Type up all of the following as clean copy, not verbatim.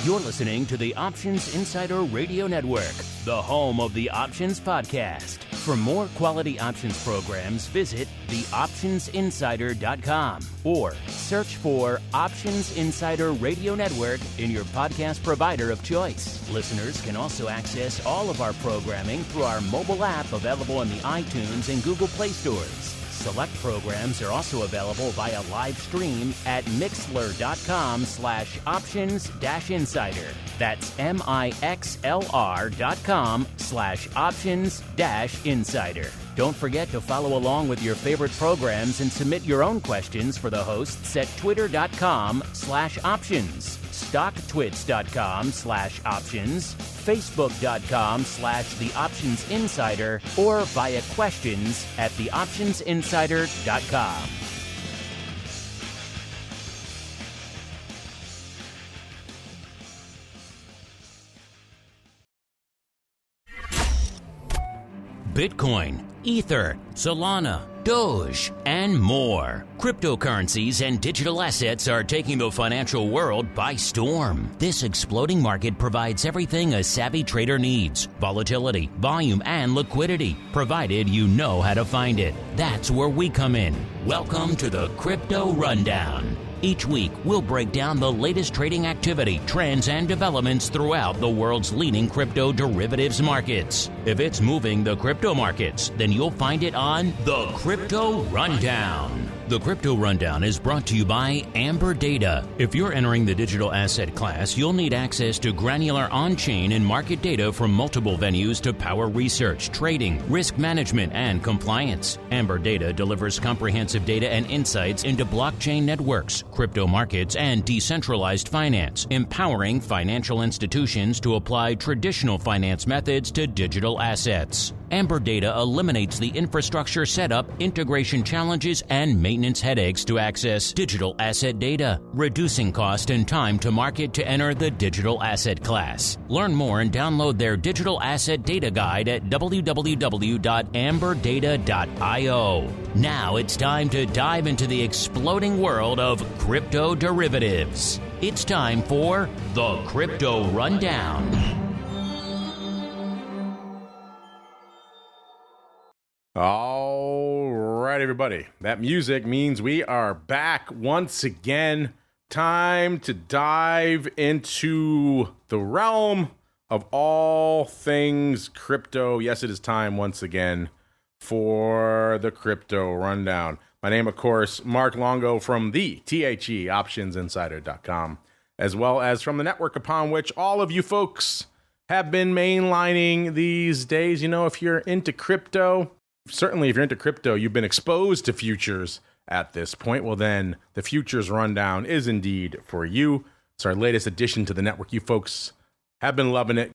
You're listening to the Options Insider Radio Network, the home of the Options Podcast. For more quality options programs, visit theoptionsinsider.com or search for Options Insider Radio Network in your podcast provider of choice. Listeners can also access all of our programming through our mobile app available in the iTunes and Google Play stores. Select programs are also available via live stream at mixlr.com/options-insider. That's mixlr.com/options-insider. Don't forget to follow along with your favorite programs and submit your own questions for the hosts at twitter.com/options, stocktwits.com/options, facebook.com/theoptionsinsider, or via questions at theoptionsinsider.com. Bitcoin, Ether, Solana, Doge, and more. Cryptocurrencies and digital assets are taking the financial world by storm. This exploding market provides everything a savvy trader needs: volatility, volume, and liquidity, provided you know how to find it. That's where we come in. Welcome to the Crypto Rundown. Each week, we'll break down the latest trading activity, trends, and developments throughout the world's leading crypto derivatives markets. If it's moving the crypto markets, then you'll find it on the Crypto Rundown. The Crypto Rundown is brought to you by Amber Data. If you're entering the digital asset class, you'll need access to granular on-chain and market data from multiple venues to power research, trading, risk management, and compliance. Amber Data delivers comprehensive data and insights into blockchain networks, crypto markets, and decentralized finance, empowering financial institutions to apply traditional finance methods to digital assets. Amber Data eliminates the infrastructure setup, integration challenges, and maintenance headaches to access digital asset data, reducing cost and time to market to enter the digital asset class. Learn more and download their digital asset data guide at www.amberdata.io. Now it's time to dive into the exploding world of crypto derivatives. It's time for the Crypto Rundown. All right, everybody. That music means we are back once again. Time to dive into the realm of all things crypto. Yes, it is time once again for the Crypto Rundown. My name, of course, Mark Longo from the THE OptionsInsider.com, as well as from the network upon which all of you folks have been mainlining these days. You know, if you're into crypto, certainly if you're into crypto, you've been exposed to futures at this point. Well, then the Futures Rundown is indeed for you. It's our latest addition to the network. You folks have been loving it.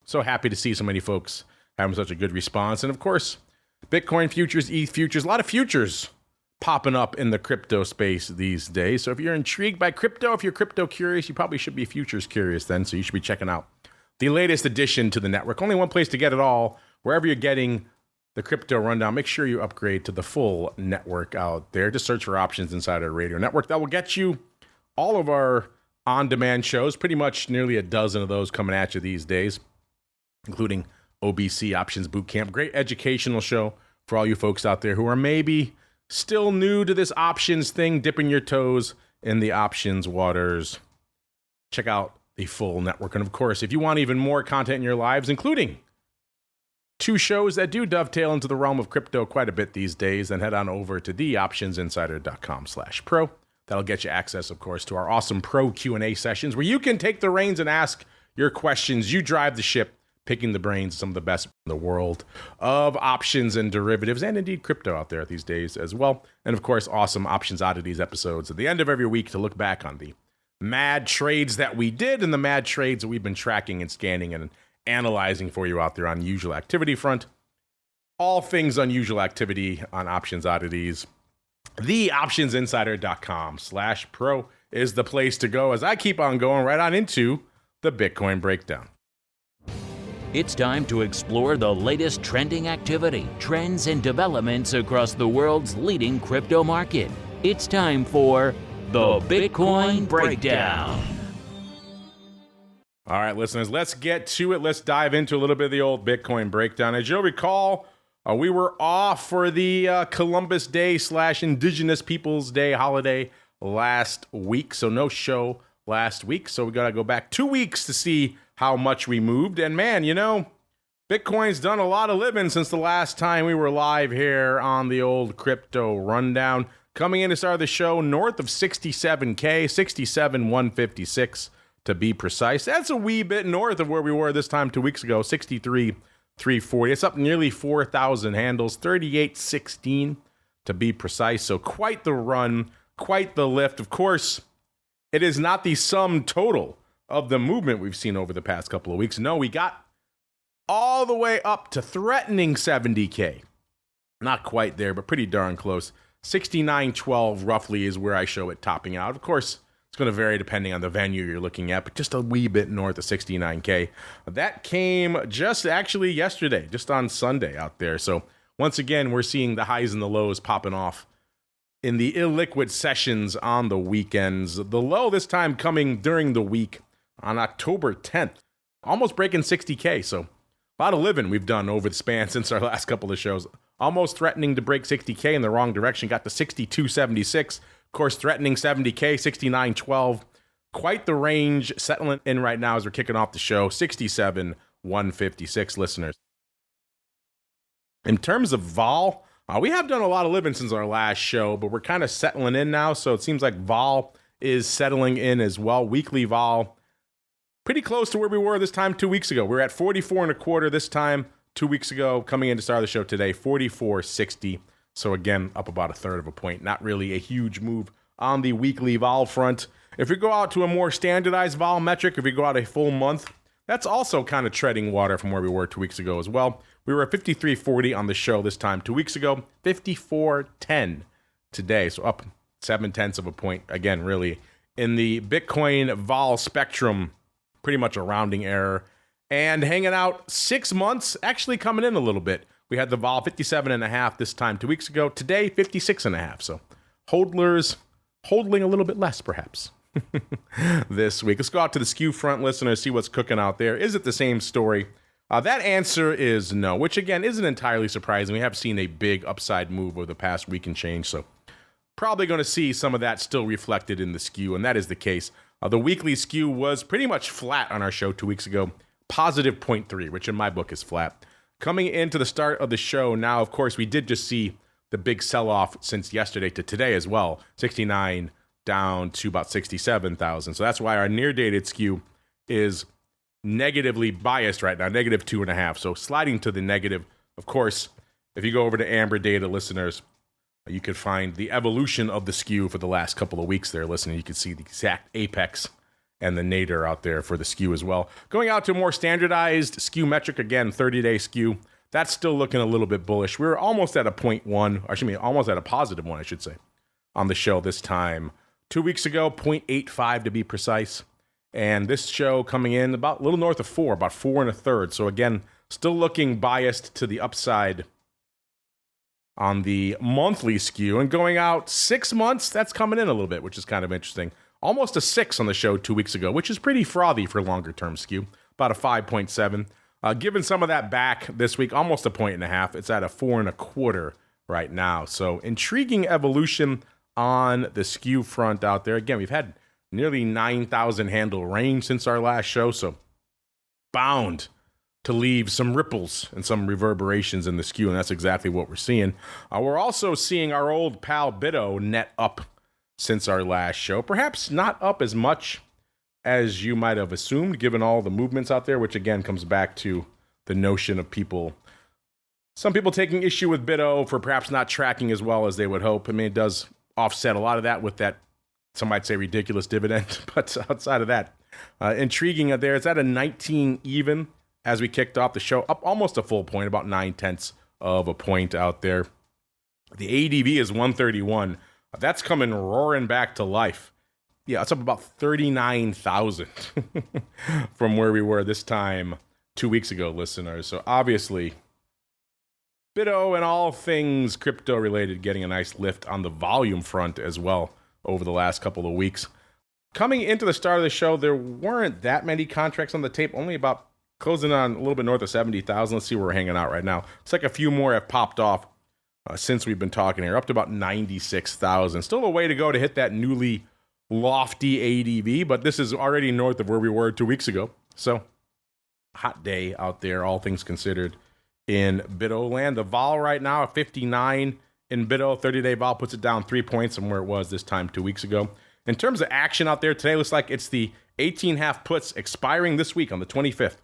So happy to see so many folks having such a good response. And of course, Bitcoin futures, ETH futures, a lot of futures popping up in the crypto space these days. So if you're intrigued by crypto, if you're crypto curious, you probably should be futures curious then. So you should be checking out the latest addition to the network. Only one place to get it all. Wherever you're getting the Crypto Rundown, make sure you upgrade to the full network out there. Just search for Options Insider Radio Network. That will get you all of our on-demand shows, pretty much nearly a dozen of those coming at you these days, including OBC Options Bootcamp. Great educational show for all you folks out there who are maybe still new to this options thing, dipping your toes in the options waters. Check out the full network. And of course, if you want even more content in your lives, including 2 shows that do dovetail into the realm of crypto quite a bit these days, then head on over to theoptionsinsider.com/pro. That'll get you access, of course, to our awesome pro Q&A sessions where you can take the reins and ask your questions. You drive the ship, picking the brains of some of the best in the world of options and derivatives, and indeed crypto out there these days as well. And of course, awesome Options Oddities episodes at the end of every week to look back on the mad trades that we did and the mad trades that we've been tracking and scanning and analyzing for you out there on usual activity front. All things unusual activity on Options Oddities. TheOptionsInsider.com/pro is the place to go as I keep on going right on into the Bitcoin breakdown. It's time to explore the latest trending activity, trends, and developments across the world's leading crypto market. It's time for the Bitcoin Breakdown. All right, listeners, let's get to it. Let's dive into a little bit of the old Bitcoin breakdown. As you'll recall, we were off for the Columbus Day / Indigenous Peoples Day holiday last week. So no show last week. So we got to go back 2 weeks to see how much we moved. And man, you know, Bitcoin's done a lot of living since the last time we were live here on the old crypto rundown. Coming in to start the show north of 67K, 67,156 to be precise. That's a wee bit north of where we were this time 2 weeks ago, 63,340. It's up nearly 4,000 handles, 3816 to be precise. So quite the run, quite the lift. Of course, it is not the sum total of the movement we've seen over the past couple of weeks. No, we got all the way up to threatening 70K. Not quite there, but pretty darn close. 6912 roughly is where I show it topping out. Of course, it's going to vary depending on the venue you're looking at, but just a wee bit north of 69K. That came just actually yesterday, just on Sunday out there. So once again, we're seeing the highs and the lows popping off in the illiquid sessions on the weekends. The low this time coming during the week on October 10th, almost breaking 60K. So a lot of living we've done over the span since our last couple of shows. Almost threatening to break 60K in the wrong direction, got to 62.76. Of course, threatening 70K, 69.12. Quite the range settling in right now as we're kicking off the show. 67,156 listeners. In terms of vol, we have done a lot of living since our last show, but we're kind of settling in now. So it seems like vol is settling in as well. Weekly vol, pretty close to where we were this time 2 weeks ago. We were at 44.25 this time 2 weeks ago. Coming in to start the show today, 44.60. So again, up about a third of a point. Not really a huge move on the weekly vol front. If we go out to a more standardized vol metric, if we go out a full month, that's also kind of treading water from where we were 2 weeks ago as well. We were at 53.40 on the show this time 2 weeks ago, 54.10 today. So up 0.7 of a point. Again, really in the Bitcoin vol spectrum, pretty much a rounding error. And hanging out 6 months, actually coming in a little bit. We had the vol 57.5 this time 2 weeks ago. Today, 56.5. So hodlers holding a little bit less, perhaps, this week. Let's go out to the Skew front, listeners, see what's cooking out there. Is it the same story? That answer is no, which, again, isn't entirely surprising. We have seen a big upside move over the past week and change, so probably going to see some of that still reflected in the Skew, and that is the case. The weekly Skew was pretty much flat on our show 2 weeks ago, positive 0.3, which in my book is flat. Coming into the start of the show now, of course, we did just see the big sell-off since yesterday to today as well. 69 down to about 67,000. So that's why our near-dated Skew is negatively biased right now, negative 2.5. So sliding to the negative. Of course, if you go over to Amber Data, listeners, you could find the evolution of the Skew for the last couple of weeks there, listening. You can see the exact apex and the nadir out there for the Skew as well. Going out to a more standardized Skew metric, again, 30-day Skew, that's still looking a little bit bullish. We're almost at a 0.1, or almost at a positive one, I should say, on the show this time. 2 weeks ago, 0.85 to be precise. And this show coming in about a little north of 4, about 4 1/3. So again, still looking biased to the upside on the monthly Skew. And going out 6 months, that's coming in a little bit, which is kind of interesting. Almost a 6 on the show 2 weeks ago, which is pretty frothy for longer-term Skew. About a 5.7. Giving some of that back this week, almost a 1.5. It's at a 4 1/4 right now. So intriguing evolution on the Skew front out there. Again, we've had nearly 9,000 handle range since our last show, so bound to leave some ripples and some reverberations in the Skew, and that's exactly what we're seeing. We're also seeing our old pal Bitto net up since our last show. Perhaps not up as much as you might have assumed, given all the movements out there, which again comes back to the notion of some people taking issue with Bitto for perhaps not tracking as well as they would hope. I mean, it does offset a lot of that with that, some might say, ridiculous dividend. But outside of that, intriguing there. It's at a 19 even as we kicked off the show, up almost a full point, about 0.9 of a point out there. The ADV is 131. That's coming roaring back to life. Yeah, it's up about 39,000 from where we were this time 2 weeks ago, listeners. So obviously, Bitto and all things crypto related getting a nice lift on the volume front as well over the last couple of weeks. Coming into the start of the show, there weren't that many contracts on the tape, only about closing on a little bit north of 70,000. Let's see where we're hanging out right now. It's like a few more have popped off since we've been talking here, up to about 96,000. Still a way to go to hit that newly lofty ADV, but this is already north of where we were 2 weeks ago. So, hot day out there, all things considered, in BitO land. The vol right now at 59 in BitO. 30-day vol puts it down 3 points from where it was this time 2 weeks ago. In terms of action out there today, looks like it's the 18.5 puts expiring this week on the 25th,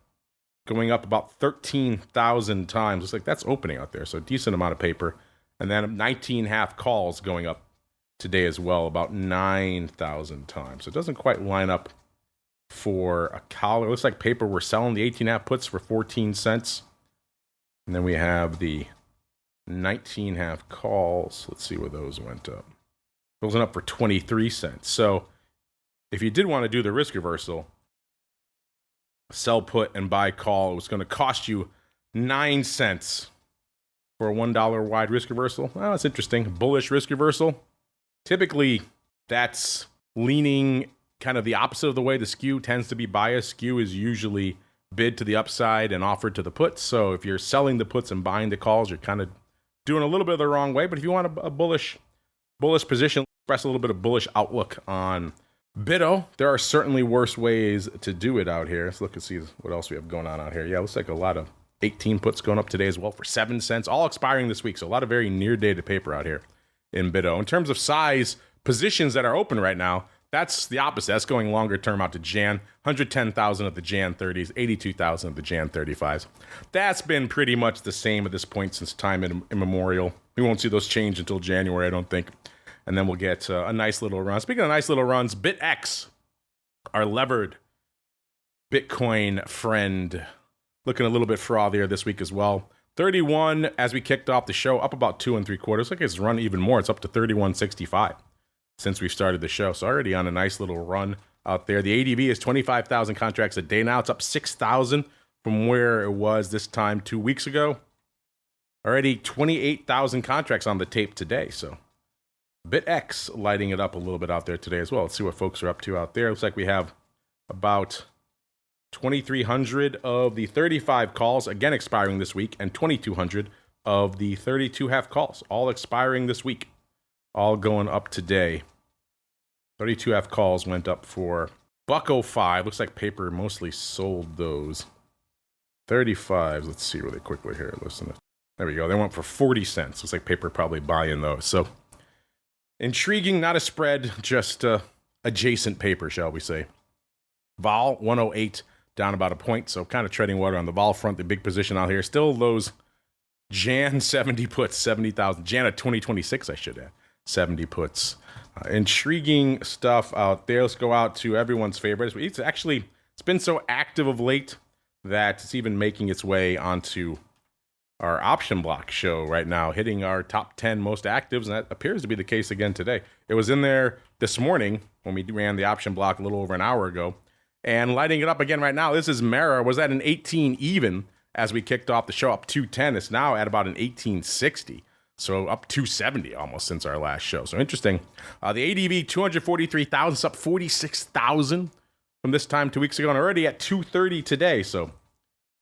going up about 13,000 times. Looks like that's opening out there, so a decent amount of paper. And then 19.5 calls going up today as well, about 9,000 times. So it doesn't quite line up for a call. It looks like paper we're selling the 18.5 puts for 14 cents. And then we have the 19.5 calls. Let's see where those went up. Those went up for 23 cents. So if you did want to do the risk reversal, sell put and buy call, it was going to cost you 9 cents for a $1 wide risk reversal. Well, that's interesting. Bullish risk reversal. Typically, that's leaning kind of the opposite of the way the skew tends to be biased. Skew is usually bid to the upside and offered to the puts. So if you're selling the puts and buying the calls, you're kind of doing a little bit of the wrong way. But if you want a bullish position, express a little bit of bullish outlook on BitO, there are certainly worse ways to do it out here. Let's look and see what else we have going on out here. Yeah, it looks like a lot of 18 puts going up today as well for 7 cents, all expiring this week. So a lot of very near-dated paper out here in BitO. In terms of size, positions that are open right now, that's the opposite. That's going longer term out to Jan. 110,000 at the Jan 30s, 82,000 at the Jan 35s. That's been pretty much the same at this point since time immemorial. We won't see those change until January, I don't think. And then we'll get a nice little run. Speaking of nice little runs, BitX, our levered Bitcoin friend, looking a little bit frothier this week as well. 31 as we kicked off the show, up about 2 3/4. Looks like it's run even more. It's up to 31.65 since we started the show. So already on a nice little run out there. The ADV is 25,000 contracts a day now. It's up 6,000 from where it was this time 2 weeks ago. Already 28,000 contracts on the tape today. So BitX lighting it up a little bit out there today as well. Let's see what folks are up to out there. Looks like we have about 2,300 of the 35 calls, again expiring this week, and 2,200 of the 32 half calls, all expiring this week, all going up today. 32 half calls went up for $1.05. Looks like paper mostly sold those. 35s, let's see really quickly here. Listen, there we go. They went for 40 cents. Looks like paper probably buying those. So intriguing, not a spread, just adjacent paper, shall we say. Vol 108 down about a point, so kind of treading water on the vol front. The big position out here, still those Jan 70 puts, 70,000. Jan of 2026, I should add, 70 puts. Intriguing stuff out there. Let's go out to everyone's favorite. It's been so active of late that it's even making its way onto our option block show right now, hitting our top 10 most actives, and that appears to be the case again today. It was in there this morning when we ran the option block a little over an hour ago, and lighting it up again right now. This is Mara, was at an 18 even as we kicked off the show, up 210. It's now at about an 1860, so up 270 almost since our last show. So interesting. The ADV, 243,000, it's up 46,000 from this time 2 weeks ago, and already at 230 today. So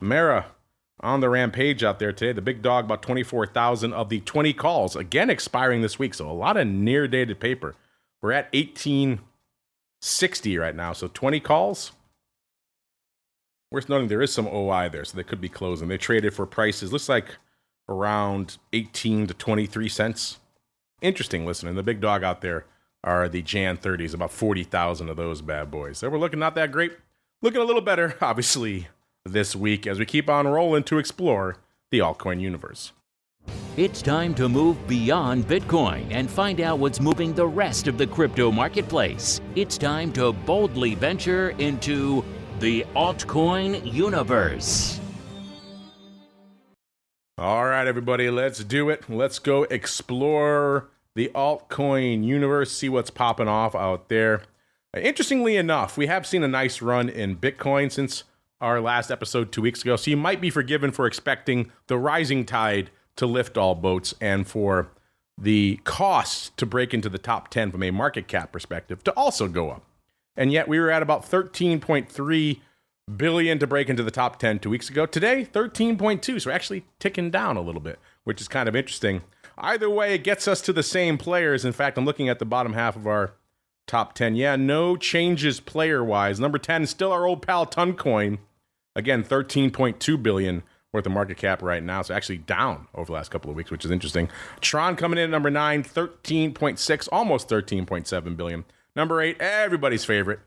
Mara on the rampage out there today. The big dog, about 24,000 of the 20 calls, again expiring this week. So a lot of near-dated paper. We're at 1860 right now. So 20 calls. Worth noting, there is some OI there, so they could be closing. They traded for prices, looks like around 18 to 23 cents. Interesting listening. The big dog out there are the Jan 30s, about 40,000 of those bad boys. So we're looking not that great. Looking a little better, obviously, this week as we keep on rolling to explore the altcoin universe. It's time to move beyond Bitcoin and find out what's moving the rest of the crypto marketplace. It's time to boldly venture into the altcoin universe. All right, everybody, let's do it. Let's go explore the altcoin universe, see what's popping off out there. Interestingly enough, we have seen a nice run in Bitcoin since our last episode 2 weeks ago, so you might be forgiven for expecting the rising tide to lift all boats and for the cost to break into the top 10 from a market cap perspective to also go up. And yet we were at about 13.3 billion to break into the top 10 2 weeks ago. Today, 13.2. So we're actually ticking down a little bit, which is kind of interesting. Either way, it gets us to the same players. In fact, I'm looking at the bottom half of our top 10. Yeah, no changes player-wise. Number 10 is still our old pal Toncoin. Again, 13.2 billion worth of market cap right now. So actually down over the last couple of weeks, which is interesting. Tron coming in at number 9, 13.6, almost 13.7 billion. Number 8, everybody's favorite.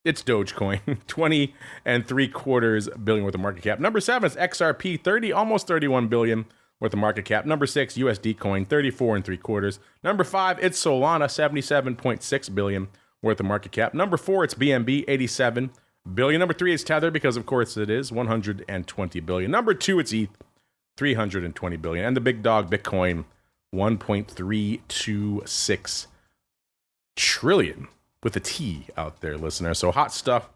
It's Dogecoin, 20.75 billion worth of market cap. Number 7 is XRP, almost 31 billion worth of market cap. Number 6, USD Coin, 34.75. Number 5, it's Solana, 77.6 billion worth of market cap. Number 4, it's BNB, 87 billion. Number 3 is Tether, because of course it is, 120 billion. Number 2, it's ETH, 320 billion. And the big dog, Bitcoin, 1.326 trillion with a T out there, listener. So hot stuff.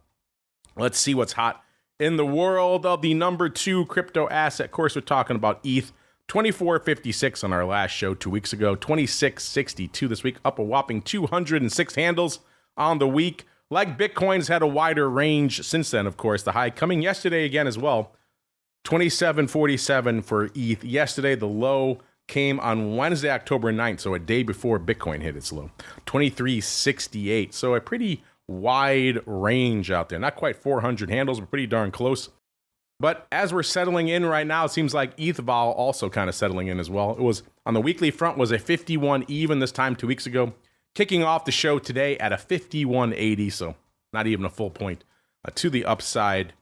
Let's see what's hot in the world of the number 2 crypto asset. Of course, we're talking about ETH. 24.56 on our last show 2 weeks ago. 26.62 this week, up a whopping 206 handles on the week. Like Bitcoin's had a wider range since then, of course. The high coming yesterday again as well. 27.47 for ETH. Yesterday, the low came on Wednesday, October 9th, so a day before Bitcoin hit its low. 23.68, so a pretty wide range out there. Not quite 400 handles, but pretty darn close. But as we're settling in right now, it seems like ETH vol also kind of settling in as well. It was on the weekly front, was a 51 even this time 2 weeks ago. Kicking off the show today at a 51.80, so not even a full point to the upside.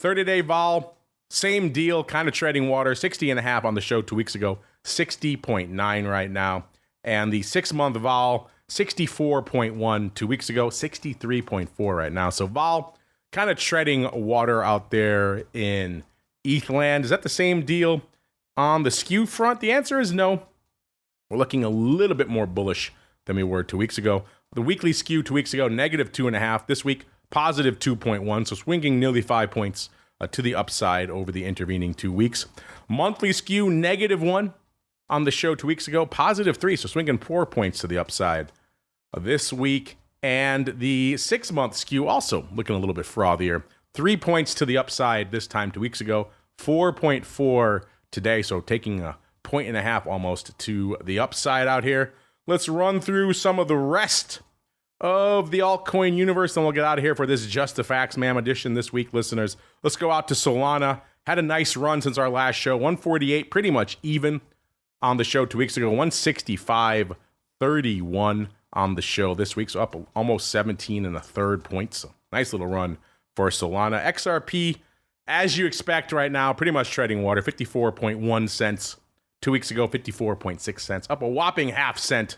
30-day vol, same deal, kind of treading water. 60.5 on the show 2 weeks ago, 60.9 right now. And the 6-month vol, 64.1 2 weeks ago, 63.4 right now. So vol kind of treading water out there in ETH land. Is that the same deal on the Skew front? The answer is no. We're looking a little bit more bullish than we were 2 weeks ago. The weekly Skew 2 weeks ago, negative 2.5. This week, positive 2.1. So swinging nearly 5 points to the upside over the intervening 2 weeks. Monthly Skew, negative 1 on the show 2 weeks ago, positive 3. So swinging 4 points to the upside this week. And the 6-month Skew also looking a little bit frothier. 3 points to the upside this time 2 weeks ago, 4.4 today. So taking a 1.5 almost to the upside out here. Let's run through some of the rest of the altcoin universe, and we'll get out of here for this Just the Facts, ma'am, edition this week, listeners. Let's go out to Solana. Had a nice run since our last show. 148, pretty much even on the show 2 weeks ago. 165.31 on the show this week, so up almost 17.33 points. So nice little run for Solana. XRP, as you expect right now, pretty much treading water. 54.1 cents 2 weeks ago, 54.6 cents, up a whopping half cent.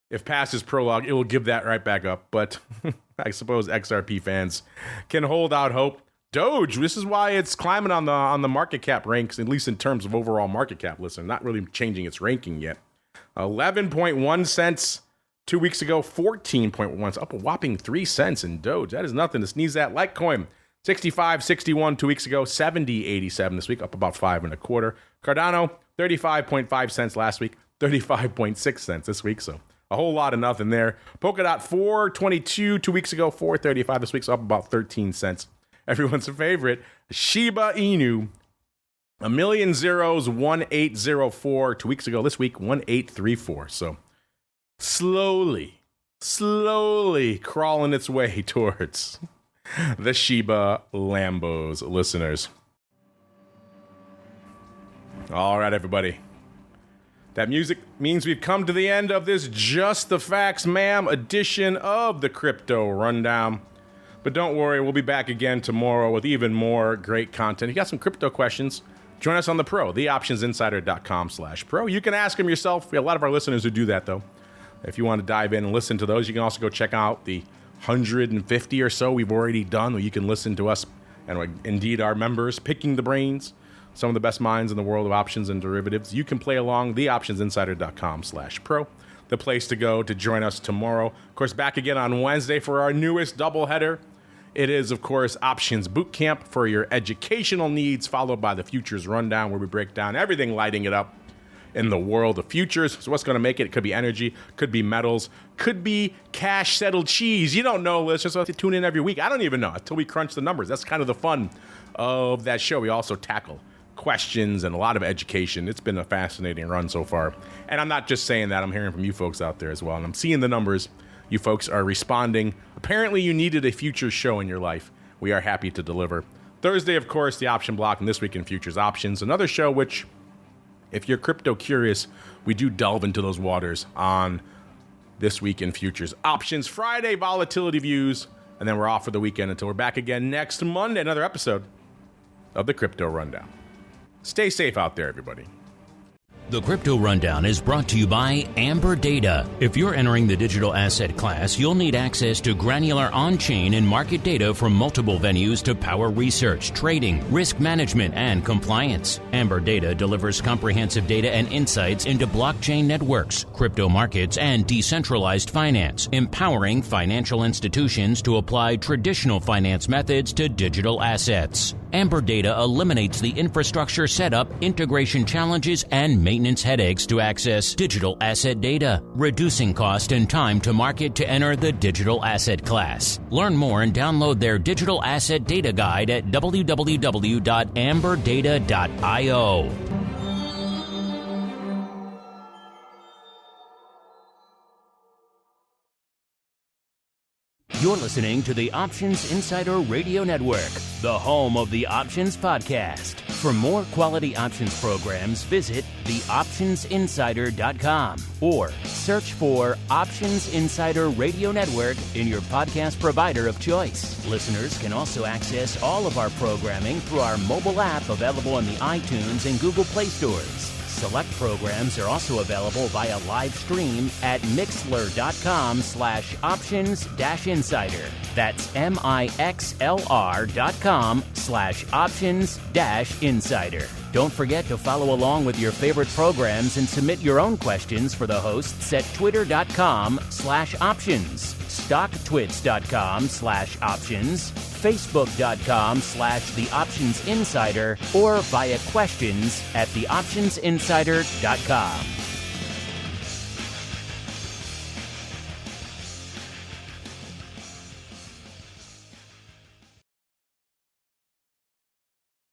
If past is prologue, it will give that right back up. But I suppose XRP fans can hold out hope. Doge, this is why it's climbing on the market cap ranks, at least in terms of overall market cap. Listen, not really changing its ranking yet. 11.1 cents 2 weeks ago, 14.1, up a whopping 3 cents in Doge. That is nothing to sneeze at. Litecoin, 65.61 2 weeks ago, 70.87 this week, up about 5.25. Cardano, 35.5 cents last week, 35.6 cents this week, so a whole lot of nothing there. Polkadot, 4.22 2 weeks ago, 4.35 this week, so up about 13 cents. Everyone's favorite, Shiba Inu, a million zeros, 1804 2 weeks ago. This week, 1834. So slowly crawling its way towards the Shiba Lambos, listeners. All right, everybody. That music means we've come to the end of this Just the Facts, ma'am, edition of the Crypto Rundown. But don't worry, we'll be back again tomorrow with even more great content. If you got some crypto questions, join us on the Pro, theoptionsinsider.com/pro. You can ask them yourself. We have a lot of our listeners who do that, though. If you want to dive in and listen to those, you can also go check out the 150 or so we've already done, where you can listen to us and indeed our members picking the brains, some of the best minds in the world of options and derivatives. You can play along, theoptionsinsider.com/pro, the place to go to join us tomorrow. Of course, back again on Wednesday for our newest doubleheader. It is, of course, Options Bootcamp for your educational needs, followed by the Futures Rundown, where we break down everything lighting it up in the world of futures. So what's going to make it? It could be energy, could be metals, could be cash-settled cheese. You don't know. Let's just have to tune in every week. I don't even know until we crunch the numbers. That's kind of the fun of that show. We also tackle questions and a lot of education. It's been a fascinating run so far. And I'm not just saying that. I'm hearing from you folks out there as well. And I'm seeing the numbers. You folks are responding. Apparently you needed a futures show in your life. We are happy to deliver. Thursday, of course, the option block, and this week in futures options. Another show which, if you're crypto curious, we do delve into those waters on this week in futures options. Friday, volatility views. And then we're off for the weekend until we're back again next Monday. Another episode of the Crypto Rundown. Stay safe out there, everybody. The Crypto Rundown is brought to you by Amber Data. If you're entering the digital asset class, you'll need access to granular on-chain and market data from multiple venues to power research, trading, risk management, and compliance. Amber Data delivers comprehensive data and insights into blockchain networks, crypto markets, and decentralized finance, empowering financial institutions to apply traditional finance methods to digital assets. Amber Data eliminates the infrastructure setup, integration challenges, and maintenance headaches to access digital asset data, reducing cost and time to market to enter the digital asset class. Learn more and download their digital asset data guide at www.amberdata.io. You're listening to the Options Insider Radio Network, the home of the Options Podcast. For more quality options programs, visit theoptionsinsider.com or search for Options Insider Radio Network in your podcast provider of choice. Listeners can also access all of our programming through our mobile app available in the iTunes and Google Play stores. Select programs are also available via live stream at mixlr.com/options-insider. That's mixlr.com/options-insider. Don't forget to follow along with your favorite programs and submit your own questions for the hosts at twitter.com/options, stocktwits.com/options, facebook.com/theoptionsinsider, or via questions at theoptionsinsider.com.